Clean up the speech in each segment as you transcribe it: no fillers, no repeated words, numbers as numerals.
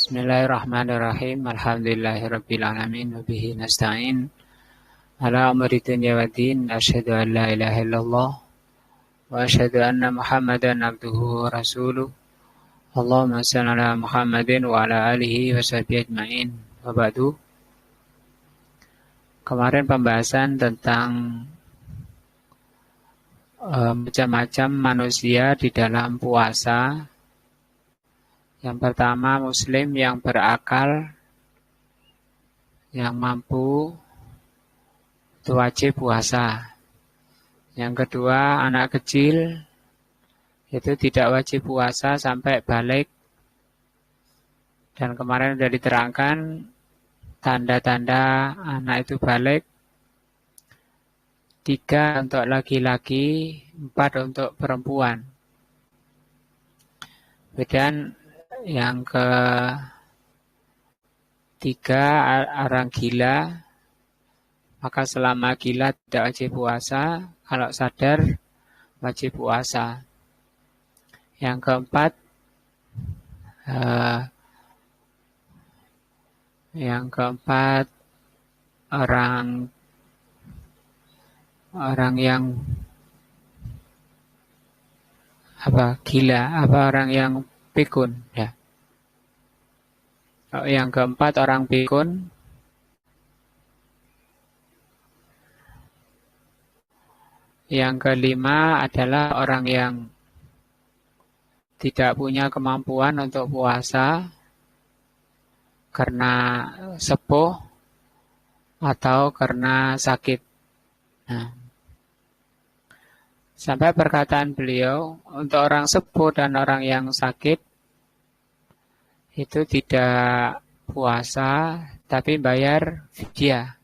Bismillahirrahmanirrahim. Alhamdulillahirrabbilalamin. Wabihi nasta'in. Ala amri dunya wa din. Asyhadu an la ilaha illallah. Wa asyhadu anna Muhammadan abduhu wa rasuluh. Allahumma salli ala Muhammadin wa ala alihi wa sahbihi ajma'in. Wa ba'du. Kemarin pembahasan tentang macam-macam manusia di dalam puasa. Yang pertama, muslim yang berakal, yang mampu, itu wajib puasa. Yang kedua, anak kecil, itu tidak wajib puasa sampai balik. Dan kemarin sudah diterangkan, tanda-tanda anak itu balik. 3 untuk laki-laki, 4 untuk perempuan. Kemudian yang ketiga, orang gila, maka selama gila tidak wajib puasa, kalau sadar wajib puasa. Yang keempat, orang yang gila, orang yang pikun, ya. Yang keempat, orang pikun. Yang kelima adalah orang yang tidak punya kemampuan untuk puasa karena sepuh atau karena sakit. Nah, sampai perkataan beliau, untuk orang sepuh dan orang yang sakit itu tidak puasa, tapi bayar fidyah.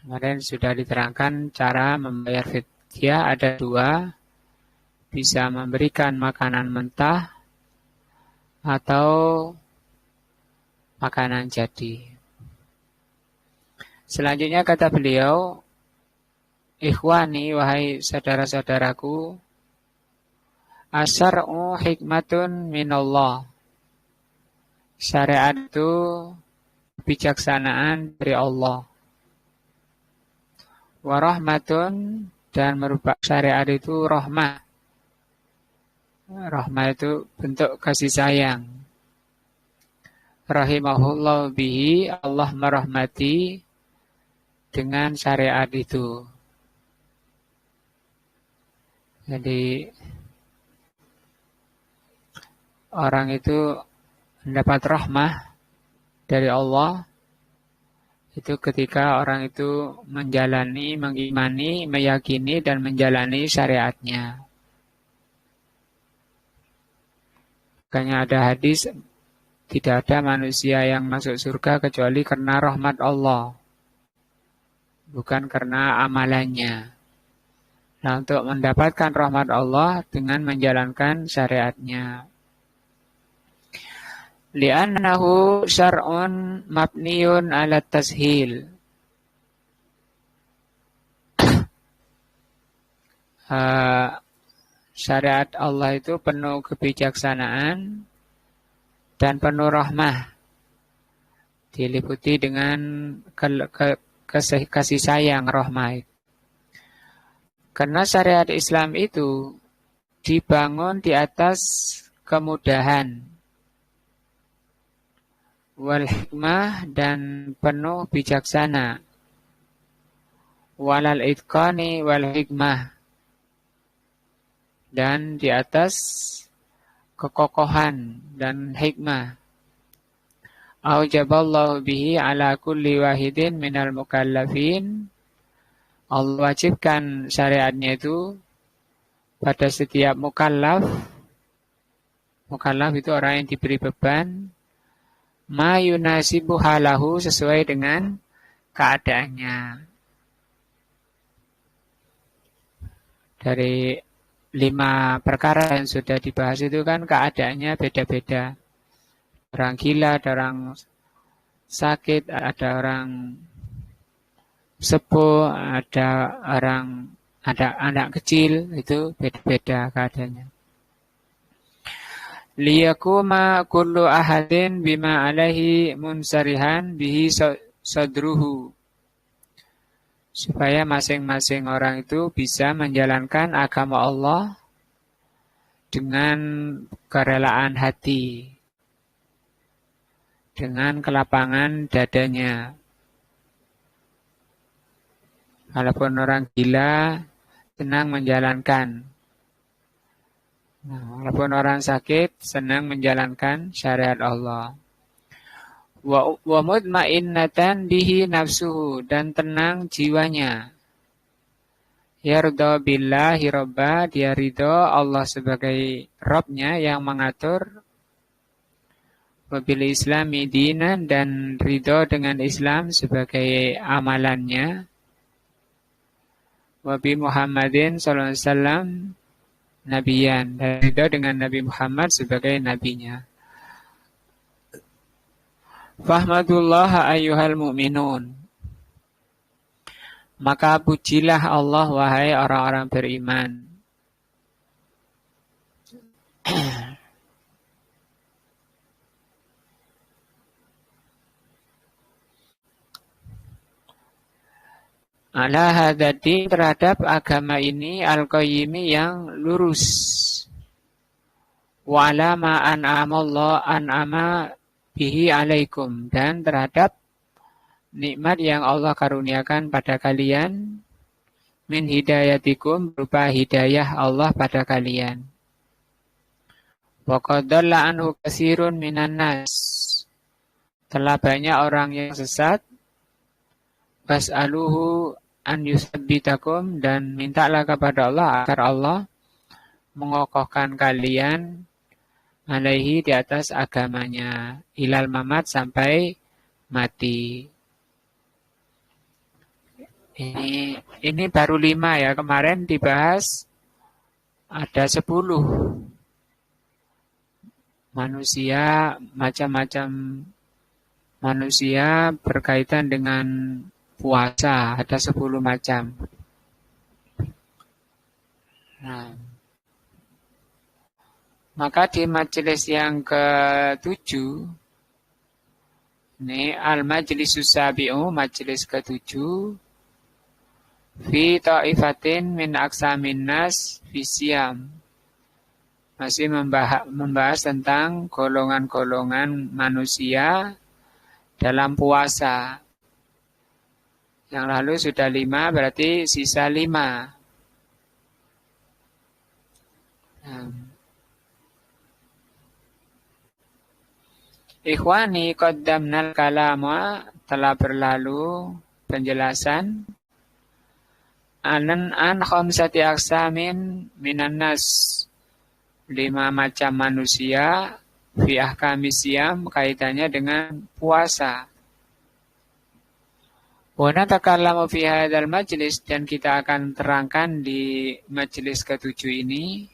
Kemarin sudah diterangkan cara membayar fidyah ada 2, bisa memberikan makanan mentah atau makanan jadi. Selanjutnya kata beliau, ikhwani, wahai saudara-saudaraku, asyar'u hikmatun minallah. Syariat itu kebijaksanaan dari Allah. Warahmatun, dan merupakan syariat itu rahmah. Rahmah itu bentuk kasih sayang. Rahimahullah bihi, Allah merahmati dengan syariat itu. Jadi orang itu mendapat rahmah dari Allah itu ketika orang itu menjalani, mengimani, meyakini, dan menjalani syariatnya. Makanya ada hadis, tidak ada manusia yang masuk surga kecuali karena rahmat Allah, bukan karena amalannya. Nah, untuk mendapatkan rahmat Allah dengan menjalankan syariatnya. Li'annahu syar'un mabniyun ala tashil. Syariat Allah itu penuh kebijaksanaan dan penuh rahmah. Diliputi dengan kasih sayang, rahmah. Karena syariat Islam itu dibangun di atas kemudahan, wal hikmah, dan penuh bijaksana, walal itqani wal hikmah, dan di atas kekokohan dan hikmah. Aujaballahu bihi ala kulli wahidin minal mukallafin. Allah wajibkan syariatnya itu pada setiap mukallaf. Mukallaf itu orang yang diberi beban. Ma yunasibu halahu, sesuai dengan keadaannya. Dari 5 perkara yang sudah dibahas itu kan keadaannya beda-beda. Orang gila, ada orang sakit, ada orang sepuh, ada anak kecil, itu beda-beda keadaannya. liyakuma kullu ahadin bima alaihi munsarihan bihi sadruhu, supaya masing-masing orang itu bisa menjalankan agama Allah dengan kerelaan hati, dengan kelapangan dadanya. Walaupun orang gila, senang menjalankan. Walaupun orang sakit, senang menjalankan syariat Allah. Wa mutmainnatan bihi nafsuhu, dan tenang jiwanya. Yarda billahi robba, dia ridho Allah sebagai Robnya yang mengatur. Wabil islami dinan, dan ridho dengan Islam sebagai amalannya. Wabi Muhammadin sallallahu alaihi wasallam nabiyan, dan ridho dengan Nabi Muhammad sebagai nabinya. Fahmadullah ayyuhal mu'minun, maka pujilah Allah wahai orang-orang beriman. Ala hadati, terhadap agama ini, al-qayyimi, yang lurus. Wa ala ma an'ama bihi alaikum, dan terhadap nikmat yang Allah karuniakan pada kalian, min hidayatikum, berupa hidayah Allah pada kalian. Wa qad dhalla anhu katsirun minan nas, telah banyak orang yang sesat. Fas'aluhu an yusabbitakum, dan mintalah kepada Allah agar Allah mengokohkan kalian alaihi, di atas agamanya, ilal mamat, sampai mati. Ini baru 5 ya, kemarin dibahas ada 10. Manusia, macam-macam manusia berkaitan dengan puasa, ada 10 macam. Nah, maka di majelis yang ke-7, ini al-majlisus sabi'u, majelis ke-7, fi ta'ifatin min aqsamin nas fi siyam, masih membahas tentang golongan-golongan manusia dalam puasa. Yang lalu sudah 5, berarti sisa 5. Ikhwani, qaddamnal kalama, telah berlalu penjelasan an khamsati aqsamin minan nas, 5 macam manusia, fi ahkamis siyam, kaitannya dengan puasa. Wa natakallamu fi hadzal majlis, dan kita akan terangkan di majelis ke-7 ini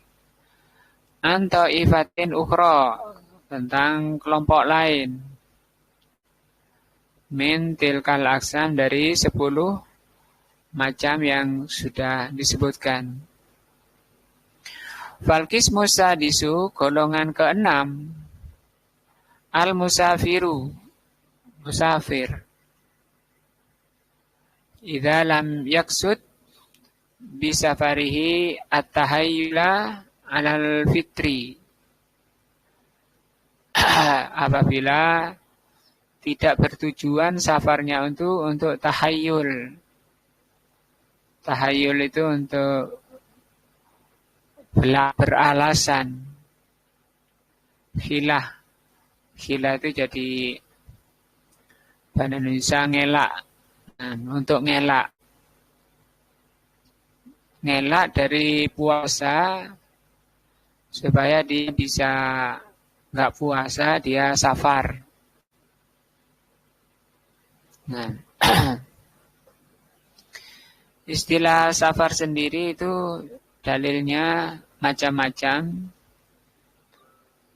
an ta'ifatin ukhra, tentang kelompok lain, min tilkal aqsam, dari 10 macam yang sudah disebutkan. Falqismu sadisu, golongan ke-6, al-musafiru, musafir. Idza lam yaksud bisafarihi at-tahayyula 'alal fitri, apabila tidak bertujuan safarnya untuk tahayyul. Tahayyul itu untuk beralasan. Khilah itu jadi bahasa Indonesia ngelak. Untuk ngelak dari puasa, supaya dia bisa nggak puasa, dia safar. Nah, istilah safar sendiri itu dalilnya macam-macam,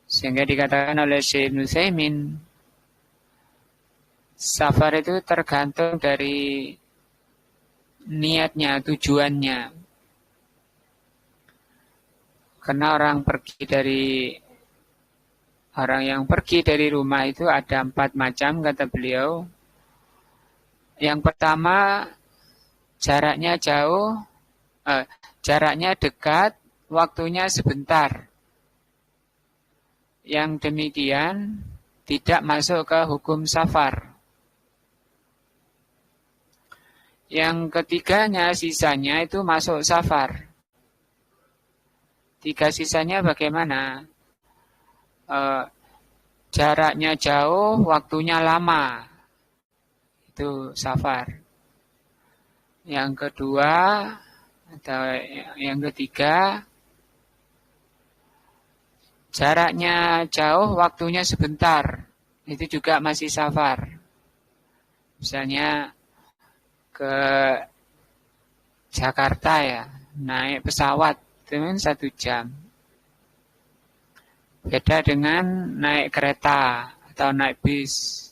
sehingga dikatakan oleh Syekh Ibnu Utsaimin, safar itu tergantung dari niatnya, tujuannya. Karena orang pergi dari Orang yang pergi dari rumah itu ada 4 macam, kata beliau. Yang pertama, jaraknya jauh, jaraknya dekat, waktunya sebentar. Yang demikian tidak masuk ke hukum safar. Yang ketiganya, sisanya itu masuk safar. 3 sisanya bagaimana? Jaraknya jauh, waktunya lama. Itu safar. Yang kedua, atau yang ketiga, jaraknya jauh, waktunya sebentar. Itu juga masih safar. Misalnya ke Jakarta ya, naik pesawat dengan 1 jam. Beda dengan naik kereta atau naik bis.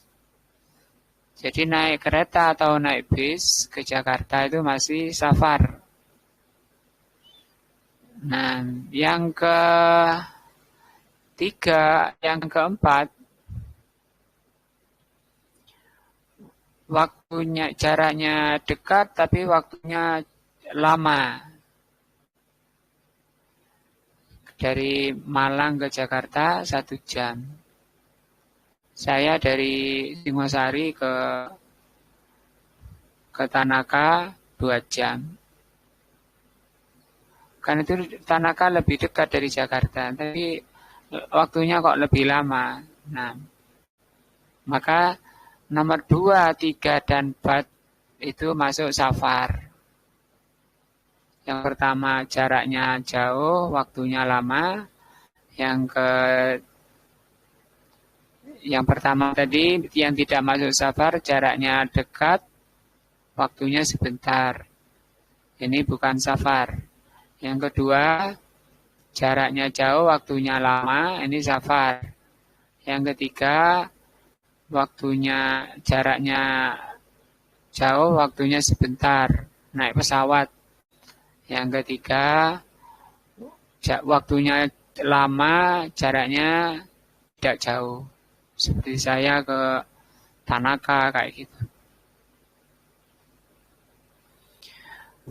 Jadi naik kereta atau naik bis ke Jakarta itu masih safar. Nah, yang ketiga, yang keempat, waktunya, jaraknya dekat tapi waktunya lama. Dari Malang ke Jakarta 1 jam. Saya dari Singosari ke Tanaka 2 jam. Kan itu Tanaka lebih dekat dari Jakarta, tapi waktunya kok lebih lama. Nah, maka nomor 2, 3, dan 4 itu masuk safar. Yang pertama jaraknya jauh, waktunya lama. Yang pertama tadi yang tidak masuk safar, jaraknya dekat, waktunya sebentar. Ini bukan safar. Yang kedua, jaraknya jauh, waktunya lama, ini safar. Yang ketiga, jaraknya jauh, waktunya sebentar, naik pesawat. Yang ketiga, waktunya lama, jaraknya tidak jauh. Seperti saya ke Tanaka kayak gitu.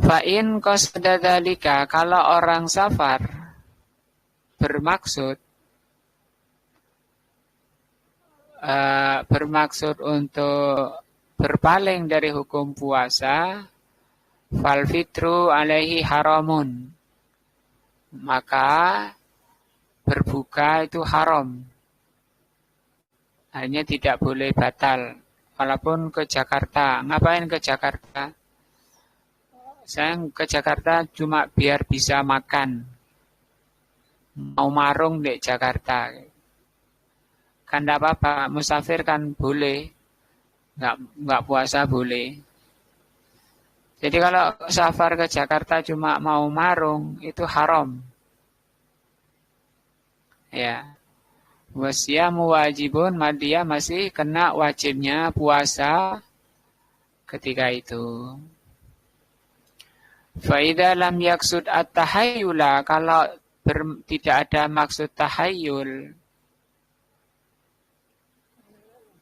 Fa'in qasada dzalika, kalau orang safar bermaksud untuk berpaling dari hukum puasa, fal fitru alaihi haramun, maka berbuka itu haram. Hanya tidak boleh batal. Walaupun ke Jakarta. Ngapain ke Jakarta? Saya ke Jakarta cuma biar bisa makan. Mau marung di Jakarta. Kan tidak apa-apa. Musafir kan boleh. Nggak puasa boleh. Jadi kalau safar ke Jakarta cuma mau marung, itu haram. Ya. Wasyamu wajibun, dia masih kena wajibnya puasa ketika itu. Faida lam yaksud at-tahayyula, kalau tidak ada maksud tahayyul,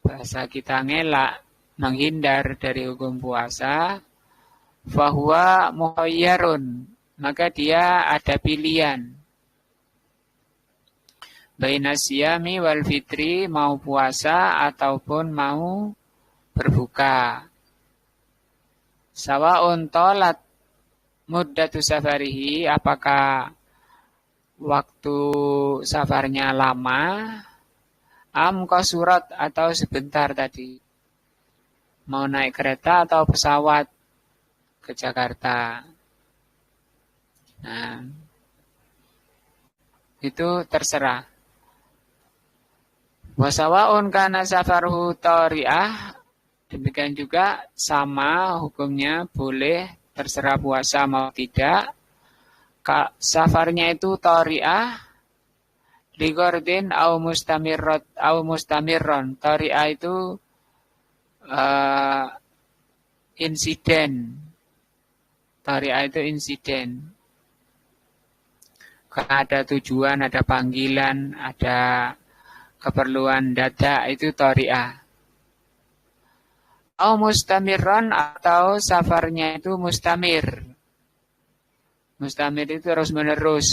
bahasa kita ngelak, menghindar dari hukum puasa, fahuwa muhayyarun, maka dia ada pilihan. Baina siyami wal fitri, mau puasa ataupun mau berbuka. Sawa'un tolat muddatu safarihi, apakah waktu safarnya lama, am qasurat atau sebentar tadi. Mau naik kereta atau pesawat ke Jakarta. Nah, itu terserah. Wasawa'un kana safarhu tari'ah, demikian juga sama hukumnya, boleh terserah puasa mau tidak. Safarnya itu tari'ah, ligordin au mustamirron. Tari'ah itu insiden. Tari'ah itu insiden. Karena ada tujuan, ada panggilan, ada keperluan dada itu tari'ah. Au mustamirron atau safarnya itu mustamir. Mustamir itu terus menerus.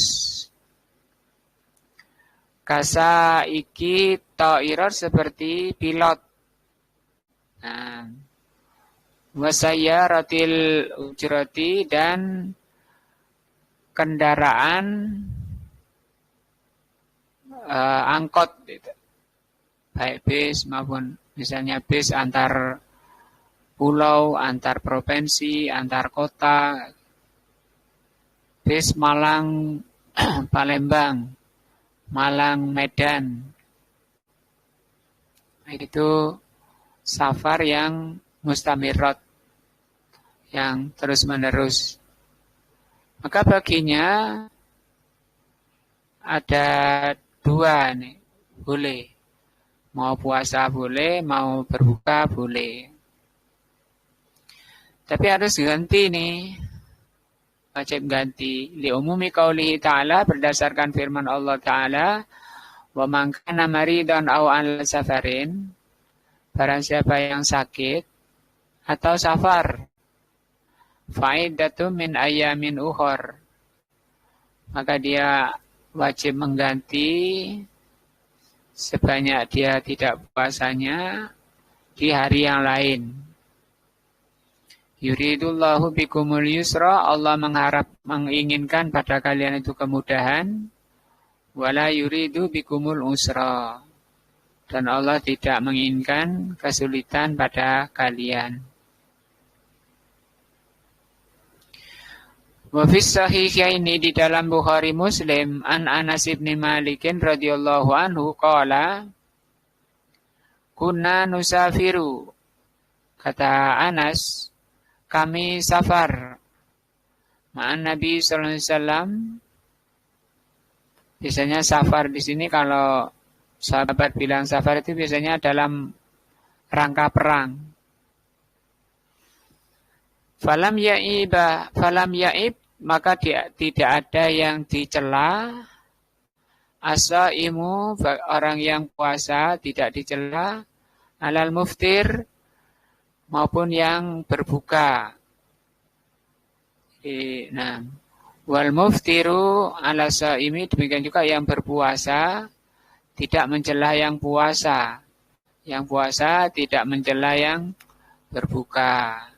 Kasa iki ta'irot seperti pilot. Nah, wasaya rotil ujroti dan kendaraan angkot gitu. Baik bis maupun misalnya bis antar pulau, antar provinsi, antar kota, bis Malang Palembang, Malang Medan. Itu safar yang mustamirat, yang terus menerus. Maka baginya ada dua nih, boleh. Mau puasa boleh, mau berbuka boleh. Tapi harus ganti nih. Wajib ganti. Li'umumi qaulihi ta'ala berdasarkan firman Allah Ta'ala. Wa man kana maridan aw ala safarin. Barang siapa yang sakit atau safar. Fa'iddatu min ayyamin ukhor. Maka dia wajib mengganti sebanyak dia tidak puasanya di hari yang lain. Yuridullahu bikumul yusra, Allah menginginkan pada kalian itu kemudahan. Wala yuridu bikumul usra, dan Allah tidak menginginkan kesulitan pada kalian. Wa fis sahihaini di dalam Bukhari Muslim an Anas bin Malik radhiyallahu anhu qala kunna nusafiru, kata Anas, kami safar ma'an Nabi sallallahu alaihi wasallam. Biasanya safar di sini kalau sahabat bilang safar itu biasanya dalam rangka perang. Falam ya'ib, maka tidak ada yang dicela. As-saimu, orang yang puasa tidak dicela. Alal muftir, maupun yang berbuka. Nah, wal muftiru ala saimi, demikian juga yang berpuasa tidak mencela yang puasa. Yang puasa tidak mencela yang berbuka.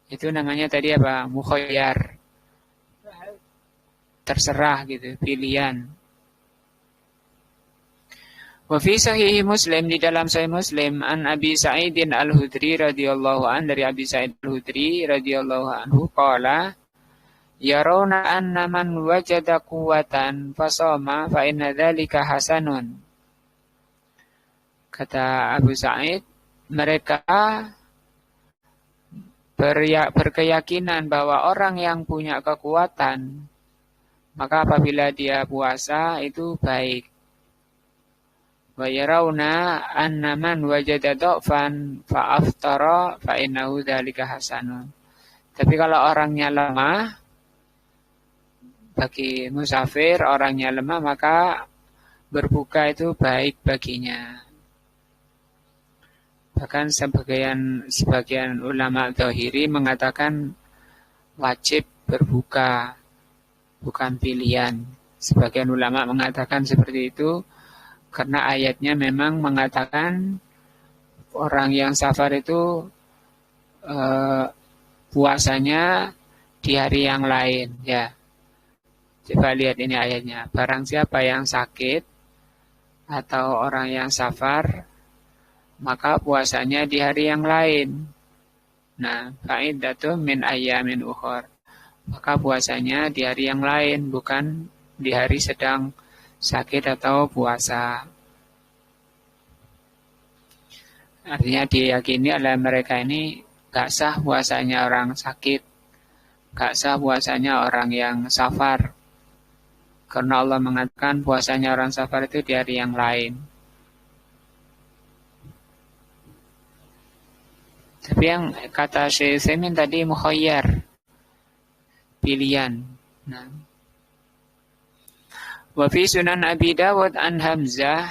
Itu namanya tadi apa? Mukhayyar. Terserah gitu, pilihan. Wa fi sahih Muslim, di dalam sahih Muslim an Abi Sa'idin Al-Hudri radhiyallahu an, dari Abi Sa'id Al-Hudri radhiyallahu anhu qala yarawna anna man wajada quwwatan fasama fa inna dzalika hasanun. Kata Abu Sa'id, mereka berkeyakinan bahwa orang yang punya kekuatan, maka apabila dia puasa itu baik. Wa yarawna anna man wajada dha'fan fa aftara fa innahu dzalika hasanun. Tapi kalau orangnya lemah, bagi musafir orangnya lemah maka berbuka itu baik baginya. Bahkan sebagian ulama dzahiri mengatakan wajib berbuka, bukan pilihan. Sebagian ulama mengatakan seperti itu karena ayatnya memang mengatakan orang yang safar itu puasanya di hari yang lain, ya. Coba lihat ini ayatnya. Barang siapa yang sakit atau orang yang safar, maka puasanya di hari yang lain. Nah, fa'iddatu min ayyamin ukhor. Maka puasanya di hari yang lain, bukan di hari sedang sakit atau puasa. Artinya diyakini oleh mereka ini gak sah puasanya orang sakit, gak sah puasanya orang yang safar. Karena Allah mengatakan puasanya orang safar itu di hari yang lain. Tapi yang kata Syekh Utsaimin tadi mukhayyar, pilihan. Nah, wa fi Sunan Abi Dawud an Hamzah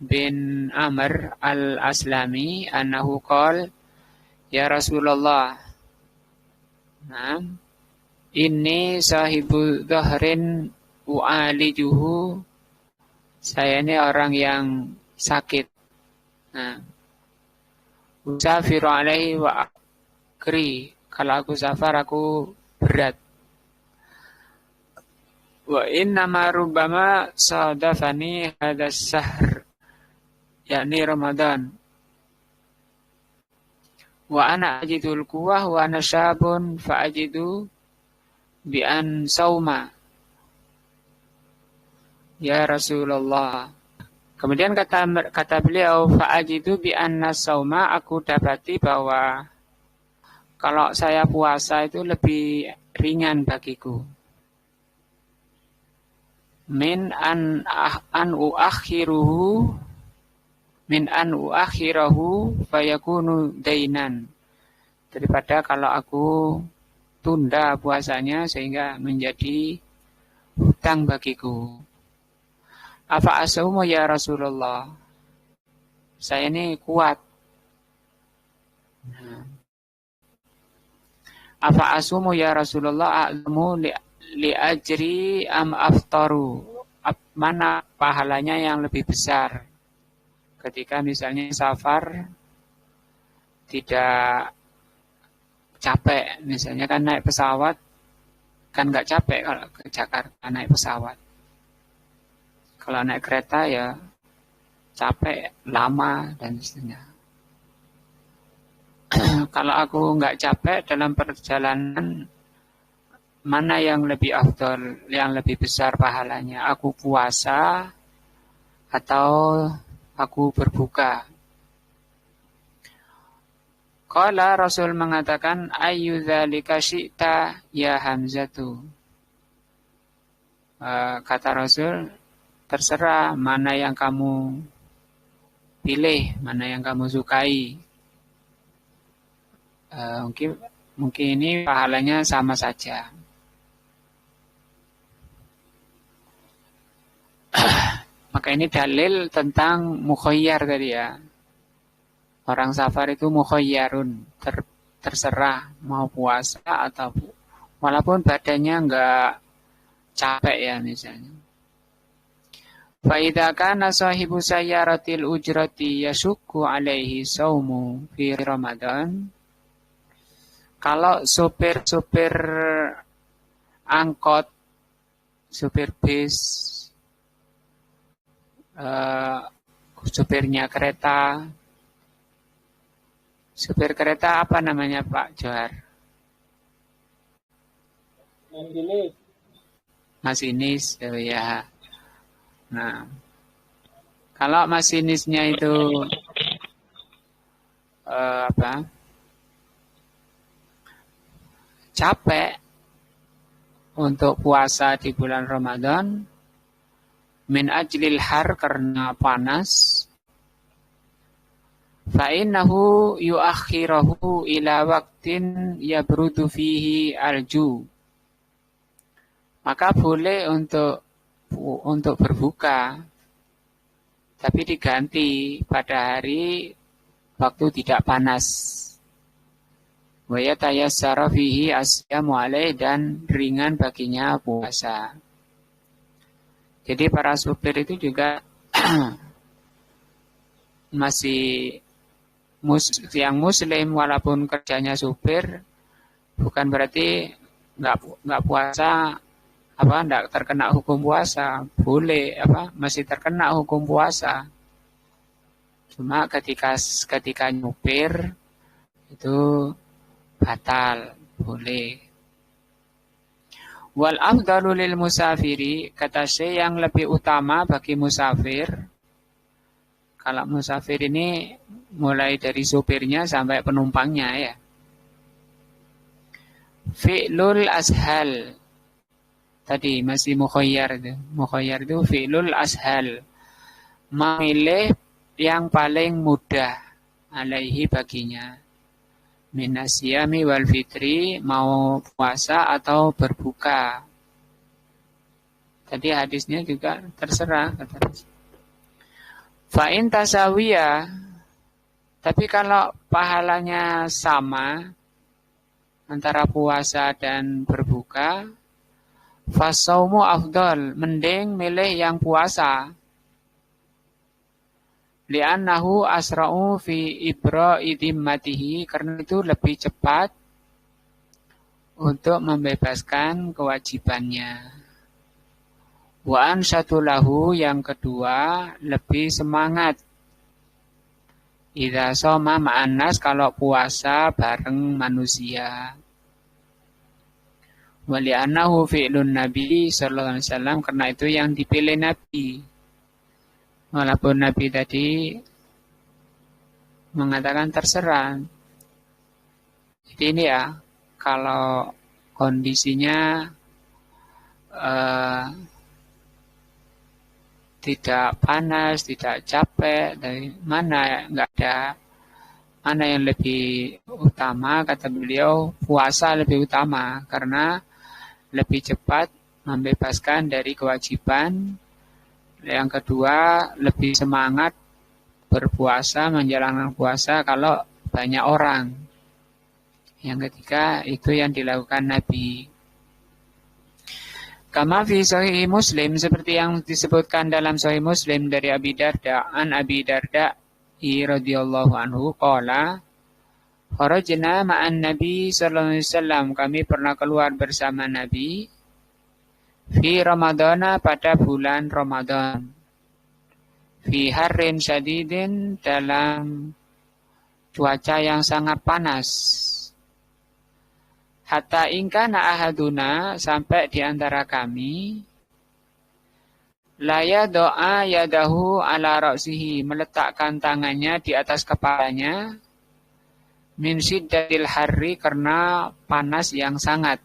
bin Amr al-Aslami annahu qala ya Rasulullah, nah, ini sahibu dhahrin u'alijuhu, saya ini orang yang sakit. Nah, usafiru alaihi wa akri, kalau aku safar aku berat. Wa inna ma rubbama sadafani hadas sahr, yakni Ramadan. Wa ana ajidul quwwah wa ana syabun fa ajidu bi an sauma ya Rasulullah. Kemudian kata beliau, fa ajidu bi anna sauma, aku dapati bahwa kalau saya puasa itu lebih ringan bagiku. Min an uakhiruhu min an uakhirahu fayakunu dainan, daripada kalau aku tunda puasanya sehingga menjadi hutang bagiku. Afa asumu ya Rasulullah, saya ini kuat. Afa asumu ya Rasulullah a'lamu li ajri am aftaru, mana pahalanya yang lebih besar ketika misalnya safar tidak capek, misalnya kan naik pesawat kan nggak capek kalau ke Jakarta naik pesawat. Kalau naik kereta ya capek, lama dan sebagainya. Kalau aku nggak capek dalam perjalanan, mana yang lebih afdal, yang lebih besar pahalanya? Aku puasa atau aku berbuka? Qala, Rasul mengatakan, ayyu dzalika syi'ta ya Hamzatu. Kata Rasul, terserah mana yang kamu pilih, mana yang kamu sukai. Mungkin ini pahalanya sama saja. Maka ini dalil tentang mukhayyar tadi ya. Orang safar itu mukhayyarun, terserah mau puasa atau walaupun badannya enggak capek ya misalnya. Fa idza kana sahibu sayyaratil ujrati yashukku alaihi saumu fi Ramadan. Kalau sopir-sopir angkot, sopir bis, sopirnya kereta, sopir kereta apa namanya Pak Johar? Masinis, ya. Nah, kalau masinisnya itu capek untuk puasa di bulan Ramadan, min ajlil har, karena panas, fa innahu yuakhirahu ila waqtin yabrudu fihi alju, maka boleh untuk berbuka, tapi diganti pada hari waktu tidak panas. Wa yatayassara fihi asyamu alaih, dan ringan baginya puasa. Jadi para supir itu juga masih yang muslim walaupun kerjanya supir, bukan berarti nggak puasa, nggak terkena hukum puasa, boleh masih terkena hukum puasa. Cuma ketika nyupir itu batal, boleh. Wal afdalu lil musafiri, kata Syekh, yang lebih utama bagi musafir. Kalau musafir ini mulai dari supirnya sampai penumpangnya ya. Fi'lul ashal. Tadi masih mukhayyar itu. Mukhayyar itu fi'lul ashal. Memilih yang paling mudah alaihi baginya. Minasyami wal fitri, mau puasa atau berbuka. Tadi hadisnya juga terserah kata Rasul. Fa'in tasawiyah, tapi kalau pahalanya sama antara puasa dan berbuka, fasaumu afdal, mending milih yang puasa. Li'annahu asra'u fi ibra'i dhimmatihi, karena itu lebih cepat untuk membebaskan kewajibannya. Wa ansatulahu, yang kedua lebih semangat. Idza shoma ma'an nas, kalau puasa bareng manusia. Wa li'annahu fi'lun nabi sallallahu alaihi wasallam, karena itu yang dipilih Nabi. Walaupun Nabi tadi mengatakan terserah. Jadi ini ya, kalau kondisinya tidak panas, tidak capek, dari mana nggak ada, mana yang lebih utama, kata beliau, puasa lebih utama karena lebih cepat membebaskan dari kewajiban. Yang kedua, lebih semangat berpuasa, menjalankan puasa kalau banyak orang. Yang ketiga, itu yang dilakukan Nabi. Kama fi Sahih Muslim, seperti yang disebutkan dalam Sahih Muslim dari Abi Darda, an Abi Darda radhiyallahu anhu qala, kharajna ma'an Nabi sallallahu alaihi wasallam, kami pernah keluar bersama Nabi fi Ramadana, pada bulan Ramadan, fi harrin syadidin, dalam cuaca yang sangat panas. Hatta ingkana ahaduna, sampai di antara kami, laya doa yadahu ala ra'sihi, meletakkan tangannya di atas kepalanya, min syiddatil harri, karena panas yang sangat.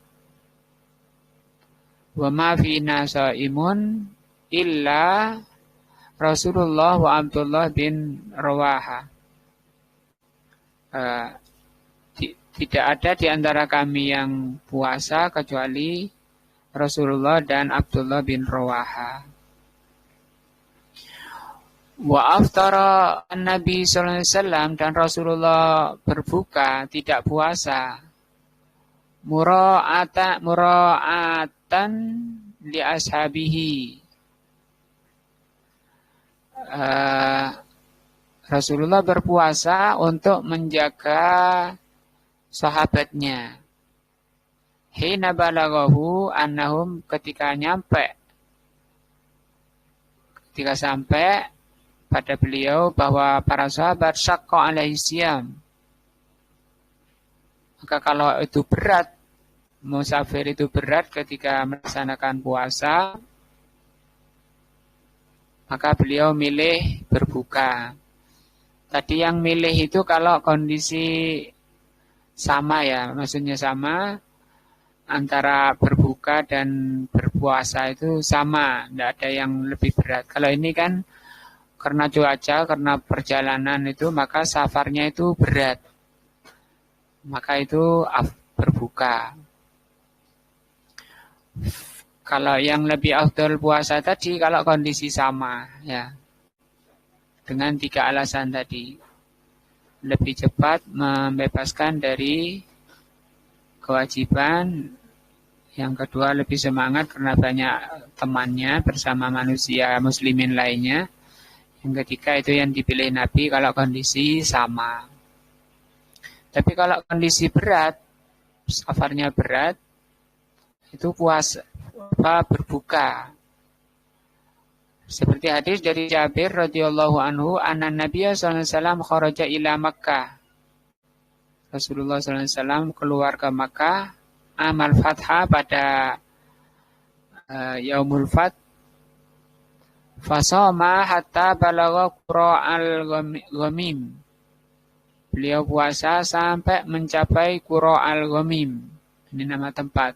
Wa ma fina shaimun illa Rasulullah wa Abdullah bin Rawaha. Tidak ada di antara kami yang puasa kecuali Rasulullah dan Abdullah bin Rawaha. Wa aftara an-Nabi sallallahu alaihi wasallam, dan Rasulullah berbuka, tidak puasa. Mura'atan li ashabihi. Rasulullah berpuasa untuk menjaga sahabatnya. Hina balaghahu annahum, ketika sampai pada beliau bahwa para sahabat syaqqa alaihi siyam. Maka kalau itu berat, musafir itu berat ketika melaksanakan puasa, maka beliau milih berbuka. Tadi yang milih itu kalau kondisi sama ya, maksudnya sama, antara berbuka dan berpuasa itu sama, tidak ada yang lebih berat. Kalau ini kan karena cuaca, karena perjalanan itu, maka safarnya itu berat. Maka itu berbuka. Kalau yang lebih afdal puasa tadi, kalau kondisi sama ya, dengan 3 alasan tadi, lebih cepat membebaskan dari kewajiban. Yang kedua, lebih semangat karena banyak temannya bersama manusia muslimin lainnya. Yang ketiga, itu yang dipilih Nabi kalau kondisi sama. Tapi kalau kondisi berat, safarnya berat, itu berbuka. Seperti hadis dari Jabir radhiyallahu anhu, anna Nabiyya sallallahu alaihi wasallam kharaja ila Makkah. Rasulullah sallallahu alaihi wasallam keluar ke Makkah amal fathah, pada yaumul fath. Fasoma hatta balagha qura'al ghamim. Beliau puasa sampai mencapai Qura'al Ghamim. Ini nama tempat.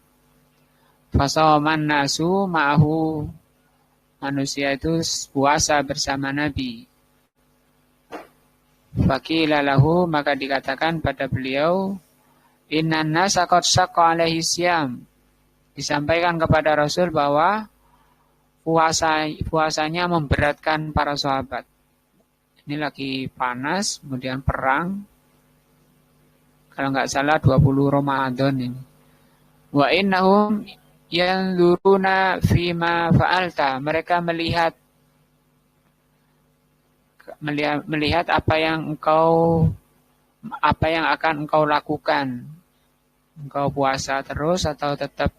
Fasaman nasu ma'ahu. Manusia itu puasa bersama Nabi. Faqila lahu, maka dikatakan pada beliau, innan nasa qad syaqqa alaihi siyam. Disampaikan kepada Rasul bahwa puasanya memberatkan para sahabat. Ini lagi panas, kemudian perang. Kalau nggak salah 20 Ramadan ini. Wa innahum yanzuruna fima fa'alta. Mereka melihat apa yang akan engkau lakukan. Engkau puasa terus atau tetap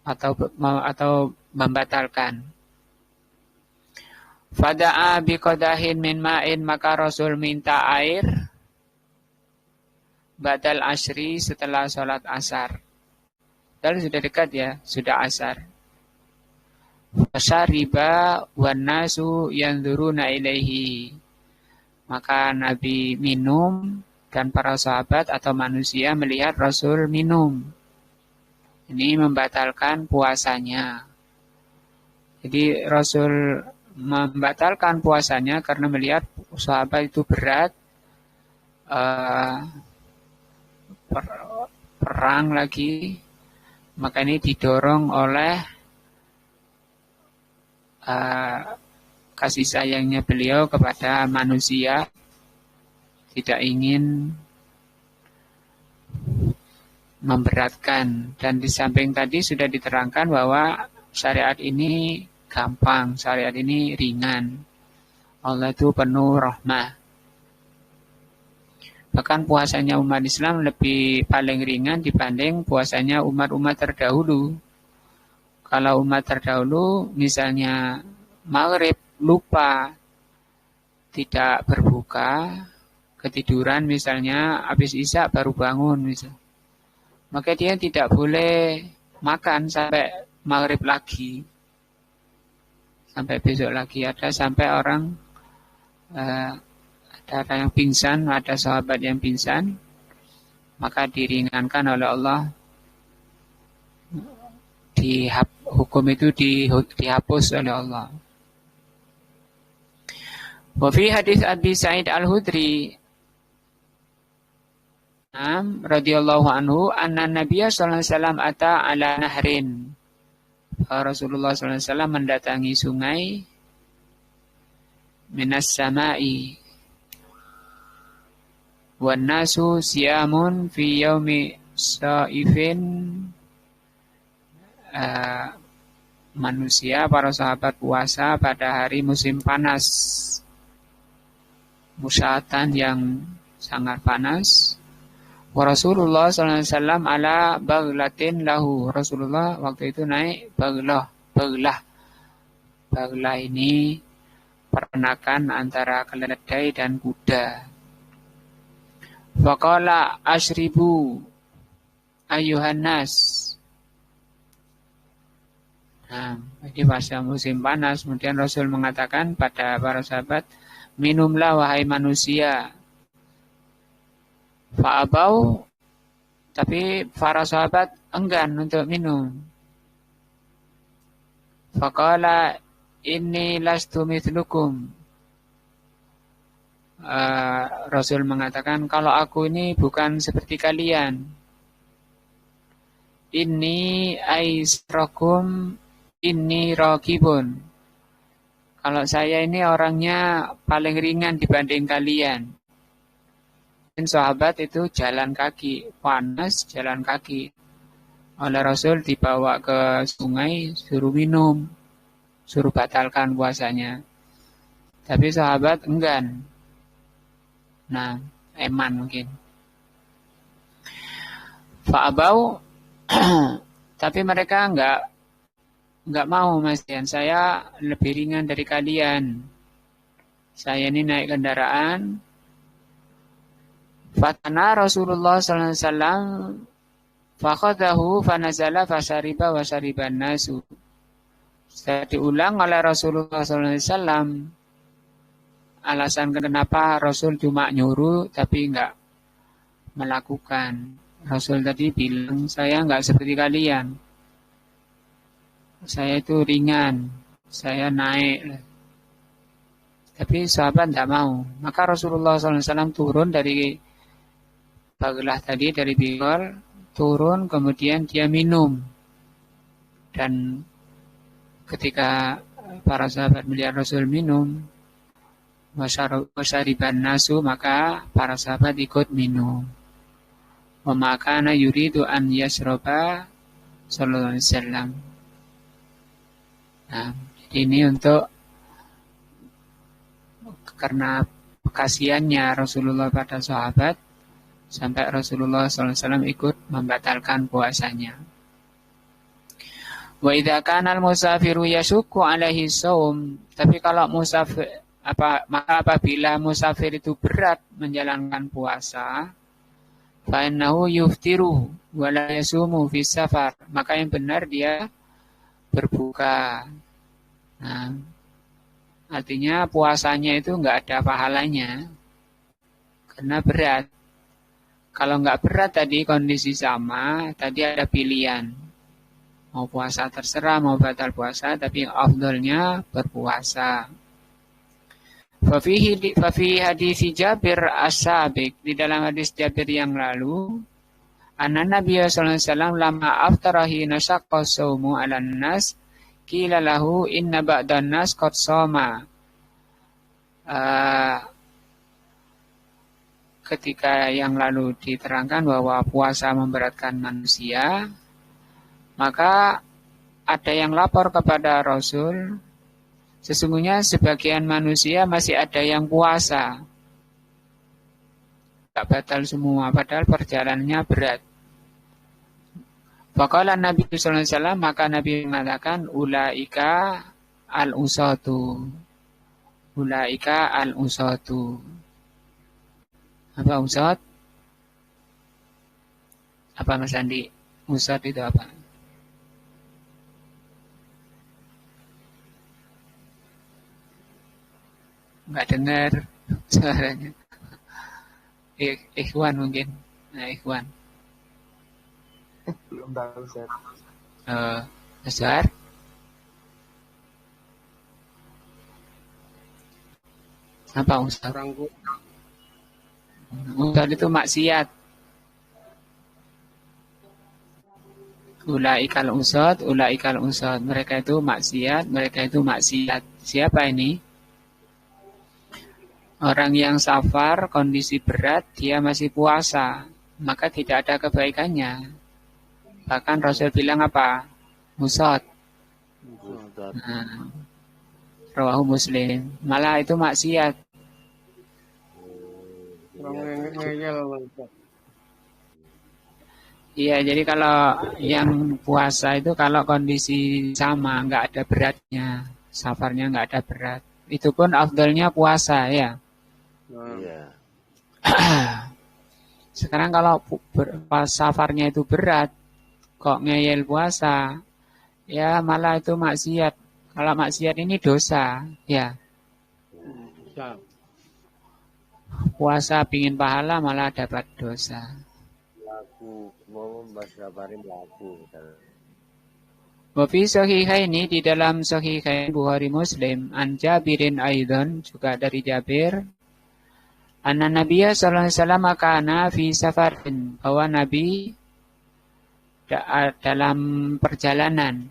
atau membatalkan. Fada'a biqadahin min ma'in, maka Rasul minta air badal asri setelah sholat asar. Dan sudah dekat ya, sudah asar. Fasyariba wan nasu yanzuruna ilaihi. Maka Nabi minum dan para sahabat atau manusia melihat Rasul minum. Ini membatalkan puasanya. Jadi Rasul membatalkan puasanya karena melihat sahabat itu berat, perang lagi, maka ini didorong oleh kasih sayangnya beliau kepada manusia, tidak ingin memberatkan. Dan di samping tadi sudah diterangkan bahwa syariat ini gampang, syariat ini ringan. Allah itu penuh rahmah. Bahkan puasanya umat Islam lebih paling ringan dibanding puasanya umat-umat terdahulu. Kalau umat terdahulu misalnya maghrib lupa tidak berbuka, ketiduran misalnya habis isya baru bangun misalnya, maka dia tidak boleh makan sampai maghrib lagi, sampai besok lagi. Ada sampai orang ada yang pingsan, ada sahabat yang pingsan, maka diringankan oleh Allah, hukum itu dihapus oleh Allah. Wa fi hadis Abi Sa'id Al-Khudri radhiyallahu anhu anna Nabiya sallallahu alaihi wasallam ata ala nahrin. Rasulullah sallallahu alaihi wasallam mendatangi sungai minas sama'i wan nasu siyamun fi yaumi sa'ifin. Manusia, para sahabat puasa pada hari musim panas, musyatan yang sangat panas. Wa Rasulullah sallallahu alaihi wasallam ala baghlatin lahu. Rasulullah waktu itu naik baglah. Baglah ini peternakan antara keledai dan kuda. Faqala asyribu ayyuhan nas. Nah, di masa musim panas, kemudian Rasul mengatakan pada para sahabat, minumlah wahai manusia. Fa'abau, tapi para sahabat enggan untuk minum. Faqala inni lastu mithlukum. Rasul mengatakan, kalau aku ini bukan seperti kalian. Inni aisrakum inni raqibun. Kalau saya ini orangnya paling ringan dibanding kalian. Dan sahabat itu jalan kaki, panas jalan kaki. Oleh Rasul dibawa ke sungai, suruh minum, suruh batalkan puasanya. Tapi sahabat enggan. Nah, eman mungkin. Fa'abau, tapi mereka enggak mau, Mas Dian. Saya lebih ringan dari kalian. Saya ini naik kendaraan. Fatana Rasulullah sallallahu alaihi wasallam fakhadahu fanazala fasyariba wa syariban nasu. Saya diulang oleh Rasulullah sallallahu alaihi wasallam. Alasan kenapa Rasul cuma nyuruh tapi enggak melakukan. Rasul tadi bilang, saya enggak seperti kalian. Saya itu ringan, saya naik. Tapi sahabat tidak mau. Maka Rasulullah SAW turun dari baglah tadi, dari bikol, turun kemudian dia minum. Dan ketika para sahabat melihat Rasul minum, Wasyariban nasu, maka para sahabat ikut minum. Wa makana yuridu an yasroba sallallahu alaihi wasallam. Nah, ini untuk karena kasihannya Rasulullah pada sahabat sampai Rasulullah SAW ikut membatalkan puasanya. Wa idza kana al-musafiru yashukku alaihi shaum, tapi kalau maka apabila musafir itu berat menjalankan puasa, fa innahu yuftiru wa la yasumu fi safar, maka yang benar dia berbuka. Nah, artinya puasanya itu enggak ada pahalanya karena berat. Kalau enggak berat tadi kondisi sama, tadi ada pilihan. Mau puasa terserah, mau batal puasa, tapi afdalnya berpuasa. Fafi hadis Jabir as-sabiq, di dalam hadis Jabir yang lalu, anna Nabi sallallahu alaihi wasallam lama aftarahi nasaqqa shaumu 'alan nas, qila lahu inna ba'dan nas qad shoma. Ketika yang lalu diterangkan bahwa puasa memberatkan manusia, maka ada yang lapor kepada Rasul, sesungguhnya sebagian manusia masih ada yang puasa. Tak batal semua, padahal perjalanannya berat. Faqala Nabi sallallahu alaihi wasallam, maka Nabi mengatakan, ulaika al-usatu. Ulaika al-usatu. Apa usat? Apa Mas Andi? Usat itu apa? Enggak dengar suaranya. Ikhwan mungkin. Nah, ikhwan. Belum tahu, Ustaz. Besar? Apa Ustaz? Ustaz itu maksiat. Ulaikal usad. Mereka itu maksiat. Siapa ini? Orang yang safar, kondisi berat, dia masih puasa, maka tidak ada kebaikannya. Bahkan Rasul bilang apa? Musad. Nah, rawahu Muslim. Malah itu maksiat. Iya, jadi kalau yang puasa itu kalau kondisi sama, nggak ada beratnya, safarnya nggak ada berat, itu pun afdalnya puasa ya. Iya. Sekarang kalau safarnya itu berat, kok ngeyel puasa, ya malah itu maksiat. Kalau maksiat ini dosa, ya. Puasa pingin pahala malah dapat dosa. Laku mau basabarin laku. Wa fi sahihaini, di dalam sahihain Bukhari Muslim, an Jabirin aidan, juga dari Jabir, anna Nabiyya sallallahu alaihi wasallam kana fi safarin, bahwa Nabi dalam perjalanan,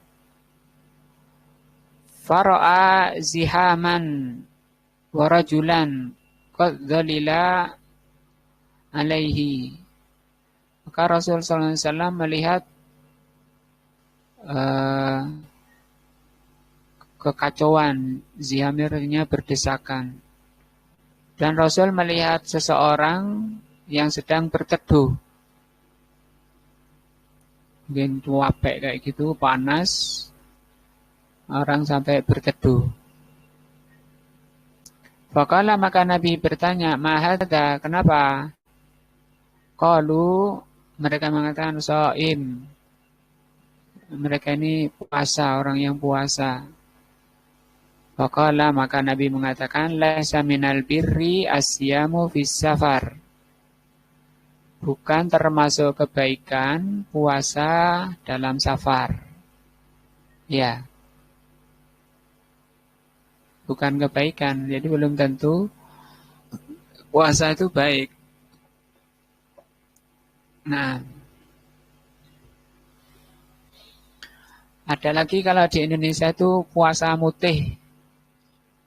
fara'a zihaman wa rajulan qad dzalila alaihi, maka Rasul sallallahu alaihi wasallam melihat kekacauan, zihamirnya berdesakan, dan Rasul melihat seseorang yang sedang berteduh, mungkin wabek kayak gitu, panas, orang sampai berteduh. Faqala, maka Nabi bertanya, ma hadza, kenapa? Qalu, mereka mengatakan shaim, mereka ini puasa, orang yang puasa. Faqala, maka Nabi mengatakan, laisa minal birri asyamu fis safar, bukan termasuk kebaikan puasa dalam safar. Ya, bukan kebaikan, jadi belum tentu puasa itu baik. Nah, ada lagi kalau di Indonesia itu puasa mutih.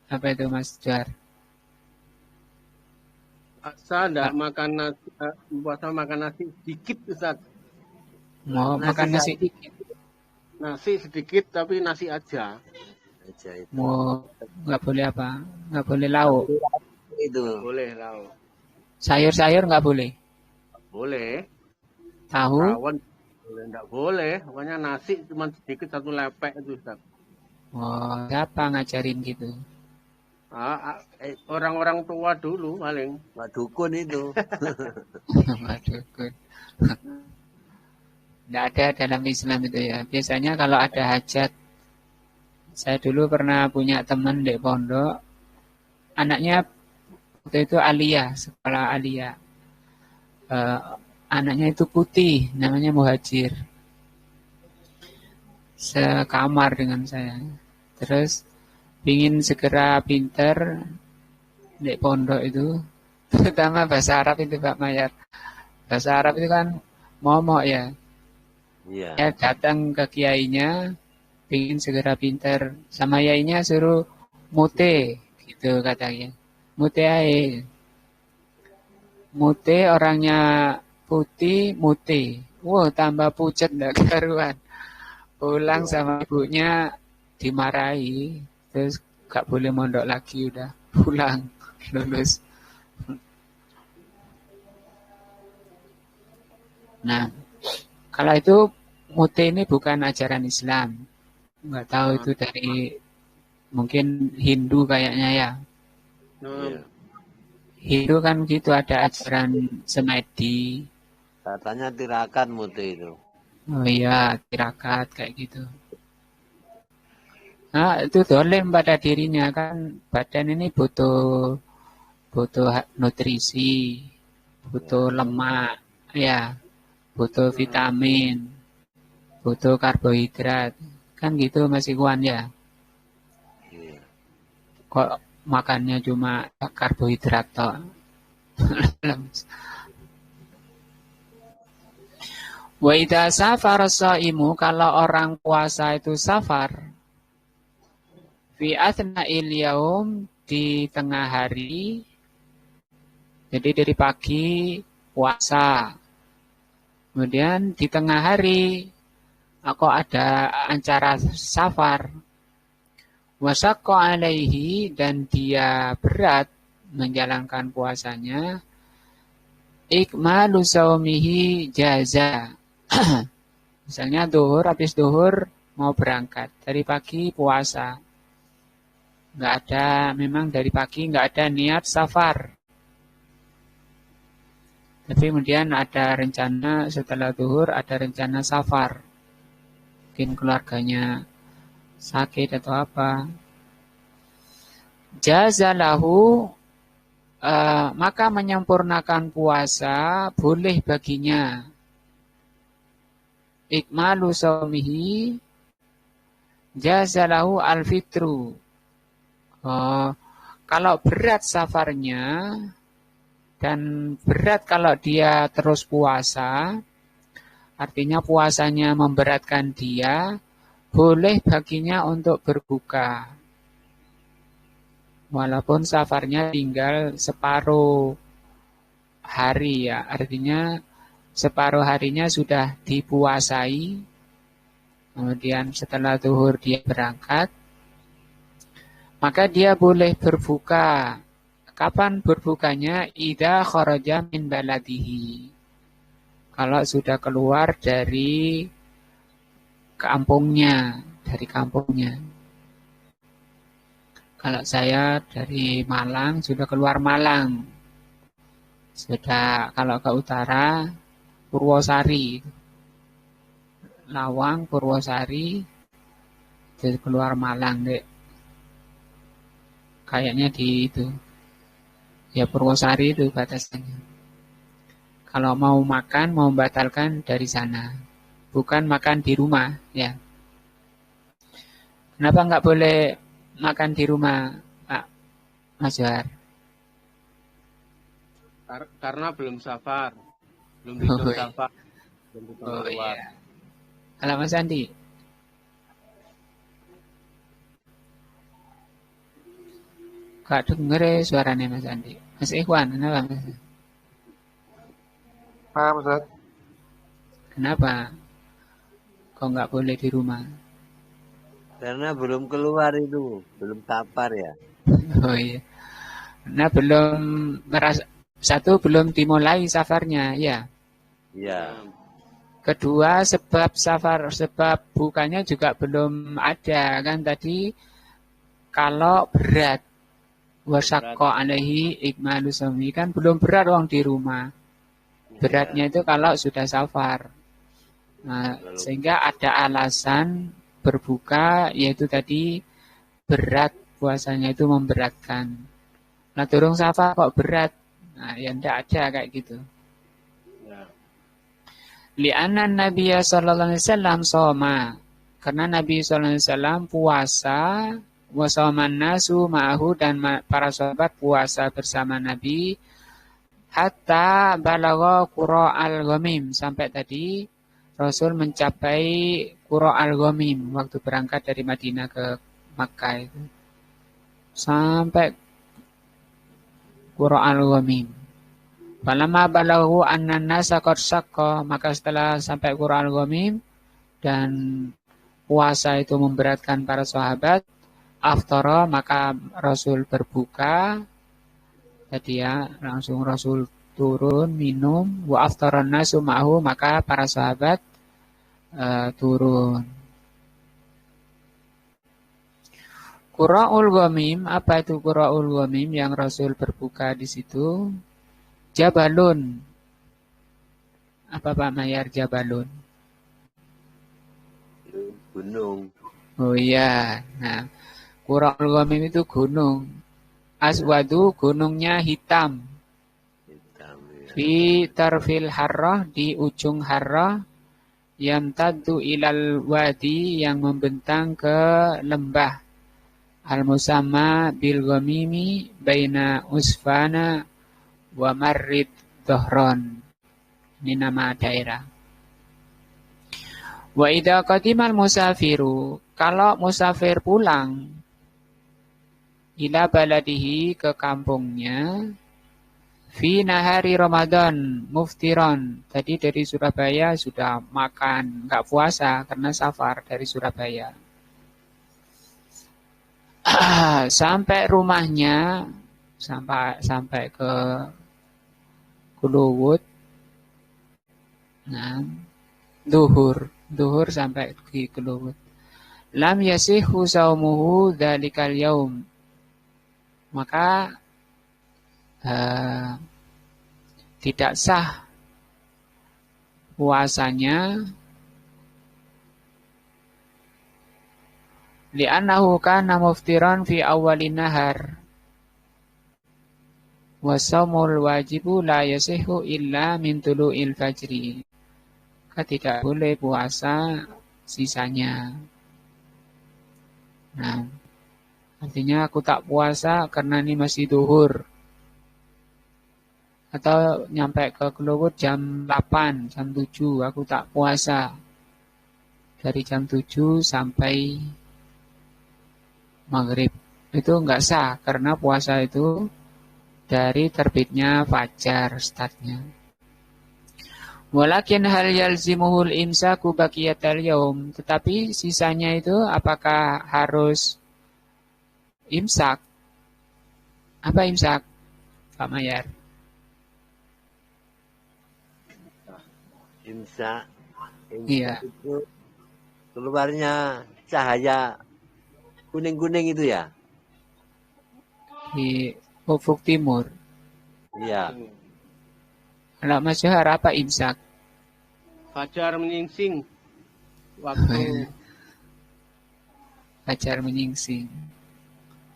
Apa itu Mas Jar? Saya enggak makan nasi, puasa makan nasi sedikit Ustaz. Mau makan nasi dikit. Nasi sedikit tapi nasi aja. Aja itu. Mau nggak boleh apa? Nggak boleh lauk. Itu. Boleh lah. Sayur-sayur nggak boleh. Boleh. Tahu? Rawon boleh, enggak boleh. Pokoknya nasi cuma sedikit satu lepek itu Ustaz. Oh, siapa ngajarin gitu? Orang-orang tua dulu paling. Pak Dukun itu. Waduh, good. Nggak ada dalam Islam itu ya. Biasanya kalau ada hajat, saya dulu pernah punya teman di pondok, anaknya waktu itu alia, sekolah alia. Anaknya itu putih, namanya Muhajir. Sekamar dengan saya. Terus ingin segera pinter di pondok itu, terutama bahasa Arab itu Pak Mayar. Bahasa Arab itu kan momok ya. Iya. Ya datang ke kiainya, ingin segera pinter. Sama yainya suruh mute, gitu katanya. Mute ae. Mute orangnya putih, mute. Wow, tambah pucet ndak karuan. Pulang sama ibunya dimarahi, terus gak boleh mondok lagi udah. Pulang, lulus. Nah, kalau itu mute ini bukan ajaran Islam. Nggak tahu itu dari mungkin Hindu kayaknya ya. Iya. Hindu kan gitu ada ajaran semedi. Katanya tirakat mutu itu. Oh iya, tirakat kayak gitu. Nah, itu dolim pada dirinya kan badan ini butuh nutrisi, butuh lemak, ya, butuh vitamin, butuh karbohidrat. Kan gitu Mas Iwan ya. Iya. Kok makannya cuma karbohidrat toh. Wa idza safara shaimu, kalau orang puasa itu safar fi athna'il yaum, di tengah hari, jadi dari pagi puasa, kemudian di tengah hari aku ada acara safar, wasaqqa alaihi, dan dia berat menjalankan puasanya, ikmalu saumihi jaza. Misalnya duhur, habis duhur mau berangkat, dari pagi puasa, nggak ada, memang dari pagi nggak ada niat safar, tapi kemudian ada rencana setelah duhur, ada rencana safar, mungkin keluarganya sakit atau apa, jazalahu, maka menyempurnakan puasa boleh baginya, ikmalu saumihi jazalahu alfitru. Kalau berat safarnya dan berat kalau dia terus puasa, artinya puasanya memberatkan dia, boleh baginya untuk berbuka. Walaupun safarnya tinggal separuh hari ya, artinya separuh harinya sudah dipuasai, kemudian setelah zuhur dia berangkat, maka dia boleh berbuka. Kapan berbukanya? Idza kharaja min baladihi. Kalau sudah keluar dari kampungnya, Kalau saya dari Malang, sudah keluar Malang. Sudah, kalau ke utara, Purwosari. Lawang, Purwosari, jadi keluar Malang deh. Kayaknya di itu. Ya Purwosari itu batasannya. Kalau mau makan, mau membatalkan dari sana. Bukan makan di rumah, ya. Kenapa nggak boleh makan di rumah, Pak Mas Johar? Karena belum safar. Belum dihitung iya. safar. Belum dihitung keluar. Iya. Kalau Mas Andi? Gak denger suaranya Mas Andi. Mas Ikhwan, kenapa Mas? Paham Ustaz? Kenapa? Kok nggak boleh di rumah? Karena belum keluar itu, belum safar ya. Oh iya. Nah, belum merasa, satu belum dimulai safarnya, ya. Iya. Kedua, sebab bukannya juga belum ada kan tadi. Kalau berat, wasakko alaihi ikmalu sawmi, kan belum berat orang di rumah. Beratnya itu kalau sudah safar. Nah, sehingga ada alasan berbuka, yaitu tadi berat puasanya itu memberatkan. Nah, durung safar kok berat. Nah, ya enggak ada kayak gitu. Li'anna Nabiya sallallahu alaihi wasallam shoma. Karena Nabi sallallahu alaihi wasallam puasa, wa shaman nasu ma'ahu, dan para sahabat puasa bersama Nabi hatta balagha qura al-ghamim, sampai tadi Rasul mencapai qura al-ghamim waktu berangkat dari Madinah ke Makkah itu. Sampai qura al-ghamim. Falamma balaghu anna an-nasa qad shaqqa, maka setelah sampai qura al-ghamim dan puasa itu memberatkan para sahabat, aftara, maka Rasul berbuka. Tadi ya, langsung Rasul turun minum, wa aftaran nasu ma'ahu, maka para sahabat turun. Qura'ul ghamim, apa itu Qura'ul ghamim yang Rasul berbuka di situ? Jabalun. Apa Pak Mayar Jabalun? Gunung. Oh iya, nah Qura'ul ghamim itu gunung. Aswadu, gunungnya hitam. Hitam, ya. Fi tarfil harrah, di ujung harrah, yamtaddu ilal wadi, yang membentang ke lembah. Al-musamma bil ghamimi baina usfana wa marrid dohron. Ini nama daerah. Wa idza qadimal musafiru, kalau musafir pulang ila baladihi, ke kampungnya, fi nahari Ramadan muftiron, tadi dari Surabaya sudah makan, enggak puasa karena safar dari Surabaya. Sampai rumahnya, sampai ke Kulowut, nah, duhur sampai di Kulowut. Lam yasihu saumuhu dzalikal yaum, maka tidak sah puasanya, li'annahu kana muftiran fi awwalin nahar, wa shaumul wajibu la yasihu illa min tulu'il fajri. Maka tidak boleh puasa sisanya. Nah, artinya aku tak puasa karena ini masih duhur. Atau nyampe ke Kulowut jam 8, jam 7, aku tak puasa. Dari jam 7 sampai maghrib. Itu enggak sah, karena puasa itu dari terbitnya fajar startnya. Walakin hal yalzimuhul imsaku baqiyatal yaum. Tetapi sisanya itu apakah harus imsak? Apa imsak, Pak Mayar? Imsak. Iya. Itu keluarnya cahaya kuning-kuning itu ya? Di ufuk timur. Iya. Kalau Mas Johar apa imsak? Fajar menyingsing. Waktu Fajar menyingsing.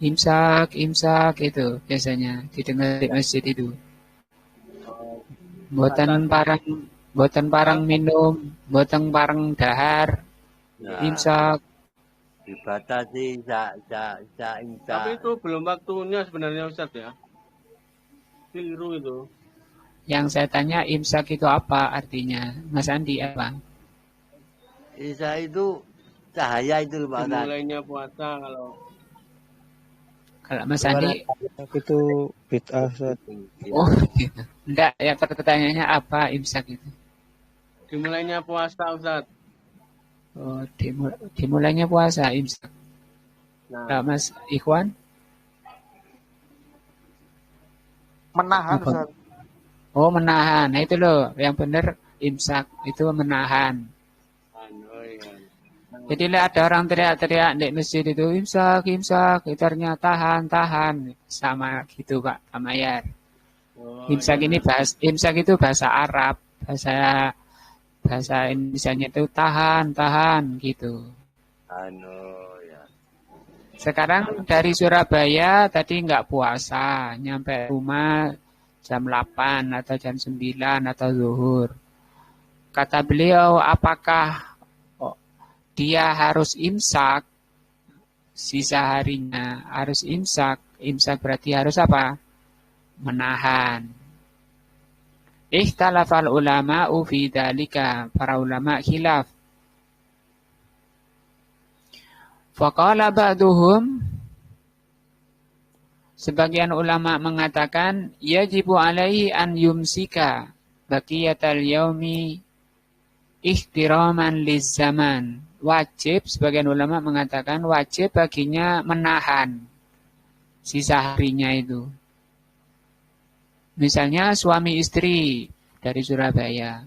Imsak itu biasanya didengar di masjid itu. Boten parang minum, boten parang dahar. Nah, Imsak. dibatasi imsak. tapi itu belum waktunya sebenarnya Ustaz ya. Keliru itu. Yang saya tanya imsak itu apa artinya? Mas Andi apa? Imsak itu cahaya itu Pak Ustaz. Mulainya puasa kalau Kalau Mas Keluar Andi, imsak itu bid'ah, Ustaz. Iya. oh gitu. Enggak, ya pertanyaannya apa imsak itu? Dimulainya puasa Ustaz. Oh, dimulainya puasa imsak. Nah, Kalau Mas Ikhwan, Menahan, apa? Ustaz. Oh, menahan. Nah, itu loh, yang benar imsak itu menahan. oh iya. Jadi lihat ada orang teriak-teriak di masjid itu imsak, imsak, ternyata tahan, sama gitu Pak Kamayar. Oh, Imsak iya. ini imsak itu bahasa Arab, bahasa Indonesianya itu tahan gitu. Ya. Sekarang dari Surabaya tadi nggak puasa, nyampe rumah jam 8 atau jam 9 atau zuhur. Kata beliau, apakah dia harus imsak sisa harinya? Harus imsak. Imsak berarti harus apa? Menahan. Ikhtalafal ulama'u fi dzalika. Para ulama khilaf. Faqala ba'duhum, sebagian ulama mengatakan yajibu alaihi an yumsika baqiyatal yaumi ihtiraman lizzaman. Wajib, sebagian ulama mengatakan wajib baginya menahan sisa harinya itu. Misalnya suami istri dari Surabaya.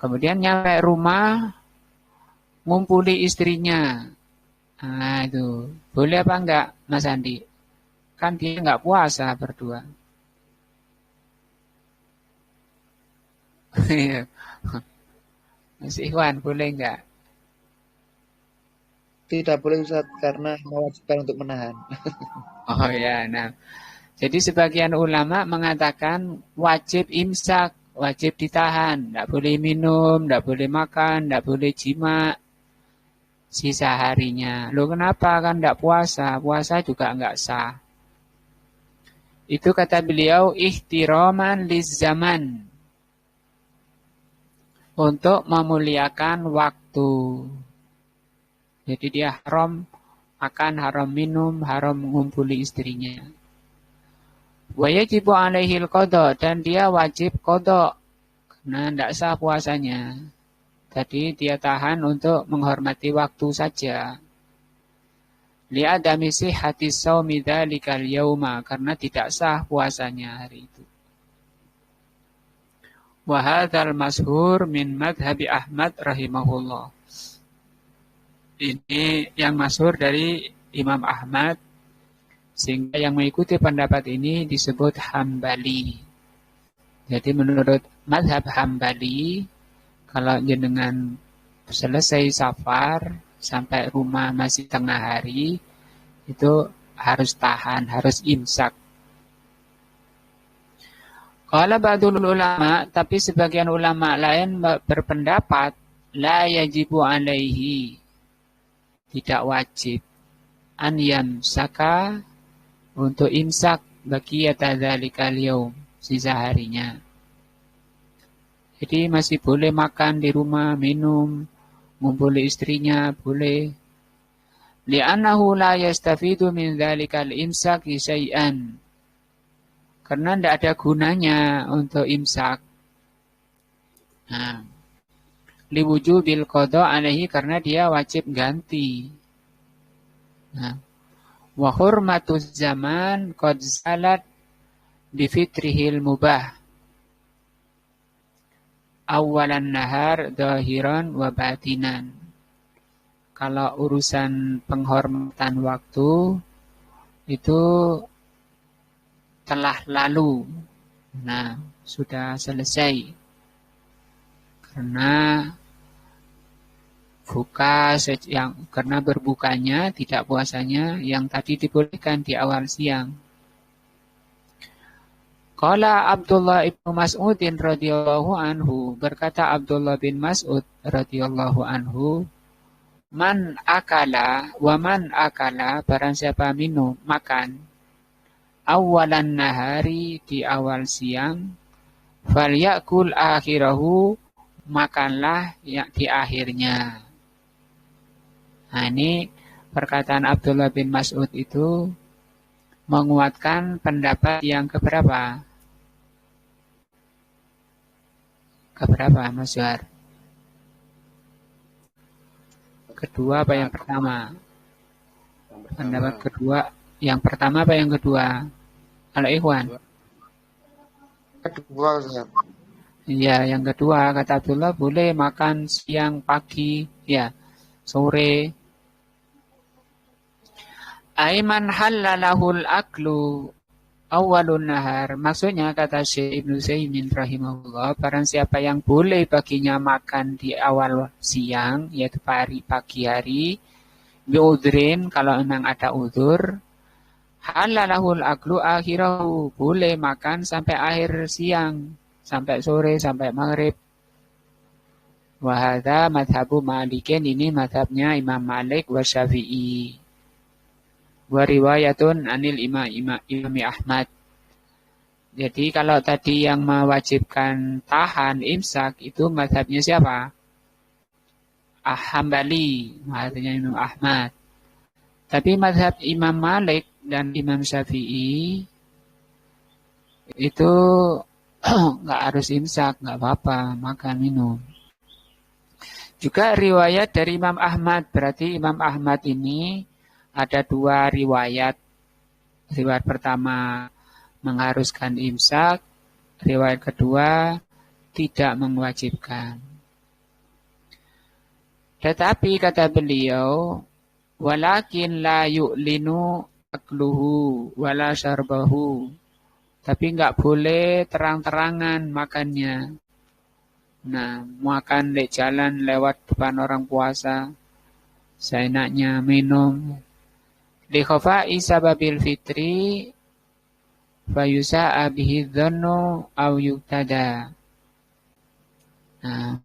Kemudian nyampe rumah ngumpuli istrinya. Nah itu, boleh apa enggak Mas Andi? Kan dia enggak puasa berdua. Mas Ikhwan, boleh enggak? Tidak boleh, Ustaz, karena mewajibkan untuk menahan. Oh ya, nah. Jadi sebagian ulama mengatakan wajib imsak, wajib ditahan. Enggak boleh minum, enggak boleh makan, enggak boleh jima sisa harinya. Loh kenapa? Kan enggak puasa. Puasa juga enggak sah. Itu kata beliau ihtiraman lizzaman. Untuk memuliakan waktu. Jadi dia haram makan, haram minum, haram mengumpuli istrinya. Wa yajibu alaihil qada, dan dia wajib qada. Karena tidak sah puasanya. Tadi dia tahan untuk menghormati waktu saja. Li'adami sihhati shaumi dzalikal yauma, karena tidak sah puasanya hari itu. Wa hadzal mashhur min madhhabi Ahmad rahimahullah. Ini yang masyhur dari Imam Ahmad, sehingga yang mengikuti pendapat ini disebut Hambali. Jadi menurut mazhab Hambali, kalau jenengan selesai safar sampai rumah masih tengah hari, itu harus tahan, harus imsak. Kalau ba'dul ulama, tapi sebagian ulama lain berpendapat la yajibu alaihi, tidak wajib an yamsaka, untuk imsak baqiyata dzalikal yaum, sisa harinya. Jadi masih boleh makan di rumah, minum, ngumpuli istrinya, boleh. Li'annahu la yastafidu min dzalikal imsaki syai'an. Karena tidak ada gunanya untuk imsak. Nah, liwujubil qada alaihi, karena dia wajib ganti. Nah, wa hurmatuz zaman qad zalat bi fitrihil mubah. Awalan nahar zahiran wa batinan. Kalau urusan penghormatan waktu itu telah lalu. Nah, sudah selesai. Karena karena berbukanya, tidak puasanya yang tadi dibolehkan di awal siang. Qala Abdullah ibn Mas'udin radhiyallahu anhu, berkata Abdullah bin Mas'ud radhiyallahu anhu, man akala wa man akala, barang siapa minum, makan, awalan nahari, di awal siang, falyakul akhirahu, makanlah yang di akhirnya. Nah ini perkataan Abdullah bin Mas'ud itu menguatkan pendapat yang keberapa? Keberapa, Mas Johar? Kedua apa yang pertama? Pendapat kedua, yang pertama apa yang kedua? Kalau Ikhwan? Kedua Ustaz. Ya, yang kedua kata Abdullah boleh makan siang, pagi, ya, sore. Aiman halalahul aklu awalun nahar. Maksudnya kata Syekh Ibnu Utsaimin rahimahullah, barang siapa yang boleh baginya makan di awal siang, yaitu pagi hari, biudrin kalau memang ada udzur, halalahul aklu akhirahu, boleh makan sampai akhir siang, sampai sore, sampai maghrib. Wahada madhabu Malikin, ini madhabnya Imam Malik wa Syafi'i. Wa riwayatun anil imami Ahmad. Jadi kalau tadi yang mewajibkan tahan imsak itu madhabnya siapa? Hambali, madhabnya Imam Ahmad. Tapi madhab Imam Malik dan Imam Syafi'i itu nggak harus imsak, nggak apa-apa, makan minum. Juga riwayat dari Imam Ahmad, berarti Imam Ahmad ini ada dua riwayat. Riwayat pertama mengharuskan imsak, riwayat kedua tidak mewajibkan. Tetapi kata beliau, walakin la yu'linu akluhu wala syarbahu. Tapi enggak boleh terang-terangan makannya. Nah, makan di jalan lewat depan orang puasa, seenaknya minum. Li khafa'i sababil fitri fayusa'a bihi dhannu aw yuktada. Nah,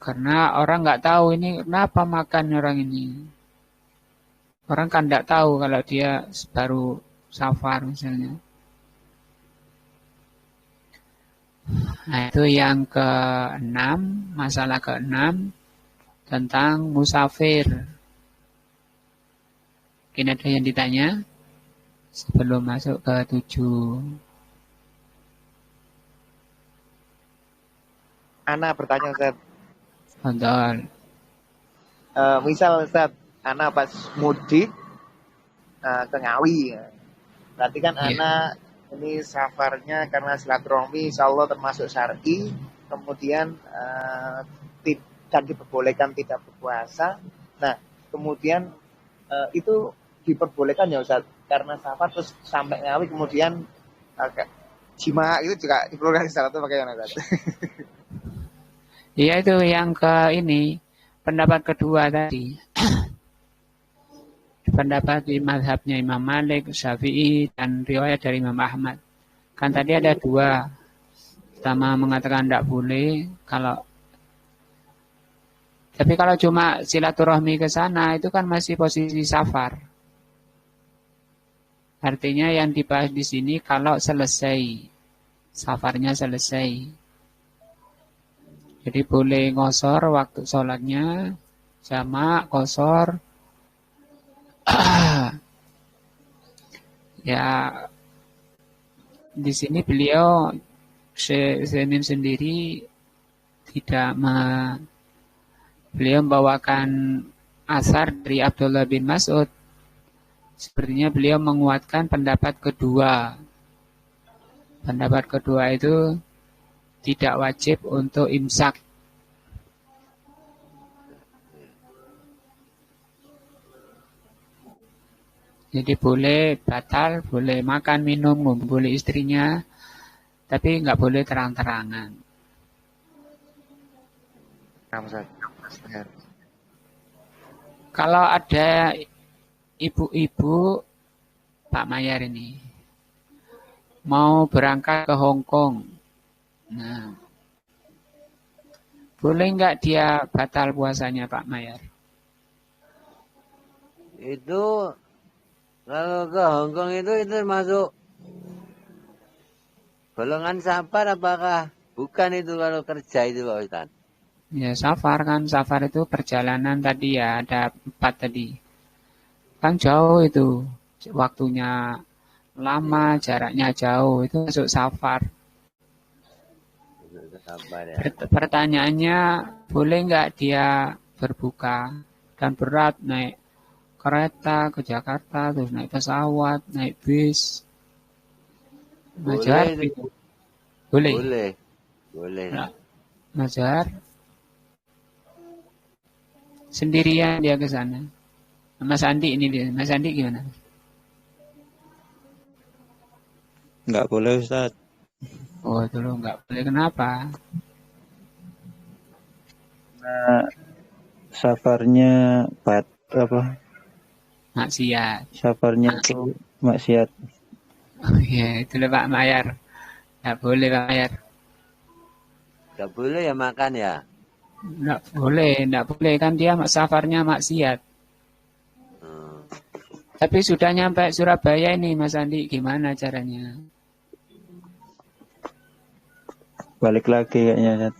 karena orang nggak tahu ini kenapa makan orang ini. Orang kan nggak tahu kalau dia baru safar misalnya. Nah, itu yang ke-6, masalah ke-6 tentang musafir. Mungkin ada yang ditanya sebelum masuk ke 7. Ana bertanya Ustaz. Betul. Misal Ustaz, Ana pas mudik ke Ngawi. Berarti kan Ana ini safarnya karena silaturahmi insya Allah termasuk syar'i. Kemudian dan diperbolehkan tidak berpuasa. Nah, kemudian itu diperbolehkan ya Ustaz, karena safar terus sampai Ngawi kemudian jima itu juga diperbolehkan salah itu bagaimana Ustaz? Iya itu yang ke ini pendapat kedua tadi. Pendapat di mazhabnya Imam Malik, Syafi'i dan riwayat dari Imam Ahmad. Kan tadi ada dua. Pertama mengatakan tidak boleh tapi kalau cuma silaturahmi ke sana itu kan masih posisi safar. Artinya yang dibahas di sini kalau selesai, safarnya selesai. Jadi boleh ngosor waktu sholatnya, jamak, qosor. Ya, di sini beliau Syekh Utsaimin sendiri tidak beliau membawakan asar dari Abdullah bin Mas'ud. Sepertinya beliau menguatkan pendapat kedua. Pendapat kedua itu tidak wajib untuk imsak. Jadi boleh batal, boleh makan, minum, ngumpuli istrinya, tapi nggak boleh terang-terangan. Kalau ada ibu-ibu Pak Mayar ini mau berangkat ke Hong Kong, nah, boleh nggak dia batal puasanya Pak Mayar? Itu kalau ke Hong Kong itu termasuk golongan safar apakah bukan itu kalau kerja itu Pak Ustaz? Ya safar kan, safar itu perjalanan tadi ya, ada 4 tadi. Kan jauh itu. waktunya lama, jaraknya jauh, itu masuk safar. Sabar ya. Pertanyaannya, boleh nggak dia berbuka dan berat naik kereta ke Jakarta, terus naik pesawat, naik bis? Mas Johar, Boleh, boleh. boleh. Boleh. Nah, Mas Johar, sendirian dia ke sana. Mas Andi ini dia. Mas Andi gimana? Nggak boleh Ustaz. Oh, dulu nggak boleh. Kenapa? Nah, safarnya Maksiat. safarnya itu maksiat. Oh iya, itu loh Pak Mayar. Nggak boleh Pak Mayar. Gak boleh ya makan ya? Nggak boleh kan dia safarnya maksiat. Hmm. Tapi sudah nyampe Surabaya ini Mas Andi, gimana caranya? Balik lagi kayaknya Ustaz.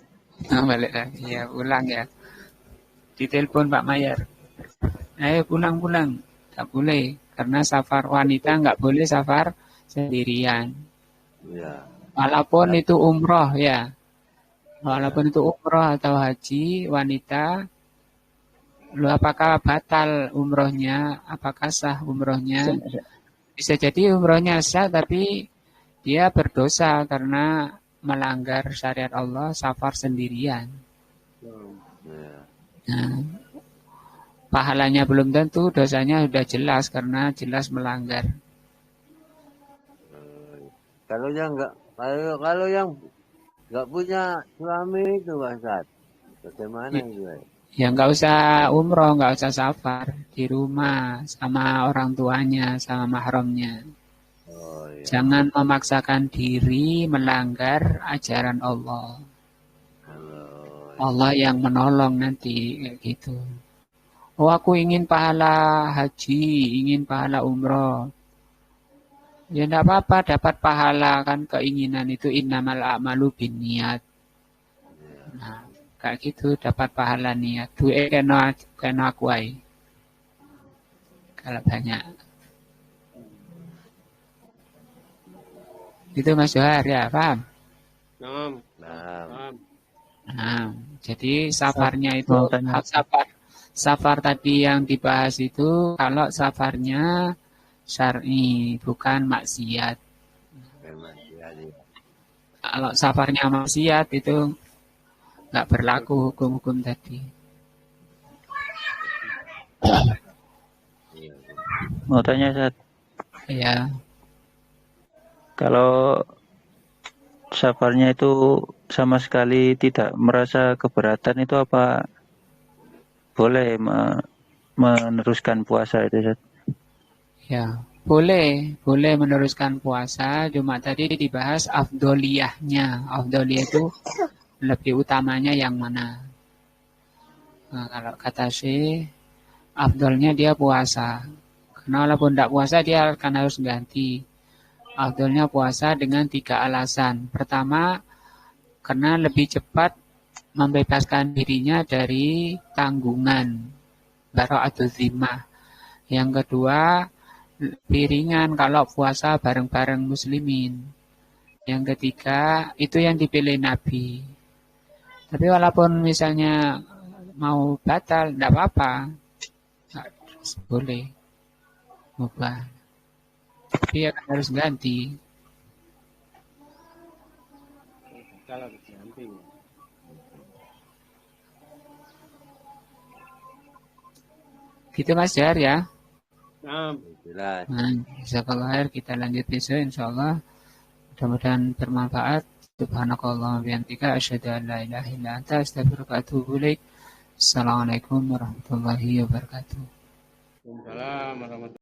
Nah, balik lagi ya, pulang ya. Ditelepon Pak Mayar. Ayo pulang. Nggak boleh, karena safar wanita nggak boleh safar sendirian. Ya. Walaupun itu umroh ya. Walaupun itu umroh atau haji, wanita, apakah batal umrohnya? Apakah sah umrohnya? Bisa jadi umrohnya sah, tapi dia berdosa karena melanggar syariat Allah, safar sendirian. Ya. Nah, pahalanya belum tentu, dosanya sudah jelas karena jelas melanggar. Kalau yang nggak punya suami itu Ustaz, bagaimana itu? Ya nggak usah umroh, nggak usah safar, di rumah sama orang tuanya, sama mahramnya. Oh iya. Jangan memaksakan diri melanggar ajaran Allah. Kalau Allah yang menolong nanti kayak gitu. Oh aku ingin pahala haji, ingin pahala umroh. Ya enggak apa-apa, dapat pahala kan, keinginan itu innamal a'malu binniyat. Nah, kayak gitu dapat pahala niat. Duwe kena kuai. Kalau banyak. Itu Mas Johar ya, paham? Nah, nah, Nah, jadi safarnya itu Mau tanya. safar tadi yang dibahas itu kalau safarnya syar'i, bukan maksiat. memang ya. Kalau safarnya maksiat itu nggak berlaku hukum-hukum tadi. Mau tanya Ustaz, Ya, kalau safarnya itu sama sekali tidak merasa keberatan itu apa boleh meneruskan puasa itu Ustaz? ya. Boleh meneruskan puasa, cuma tadi dibahas afdoliyahnya. Afdoliyah itu lebih utamanya yang mana? Nah, kalau kata Syekh, afdolnya dia puasa. Karena walaupun tidak puasa, dia akan harus ganti. Afdolnya puasa dengan 3 alasan. Pertama, karena lebih cepat membebaskan dirinya dari tanggungan, bara'atul zimmah. Yang kedua, lebih ringan kalau puasa bareng-bareng muslimin. Yang ketiga, itu yang dipilih Nabi. Tapi walaupun misalnya mau batal, tidak apa-apa. Boleh. Mubah. Tapi akan harus ganti. kalau diganti. Gitu Mas Jar ya. Nah, Jelas. Nah, jazakallah khair, kita lanjut besok insyaallah. Mudah-mudahan bermanfaat. Subhanakallah wa bihamdika asyhadu an la ilaha illa anta astaghfiruka wa atubu ilaik. Assalamualaikum warahmatullahi wabarakatuh. Waalaikumsalam warahmatullahi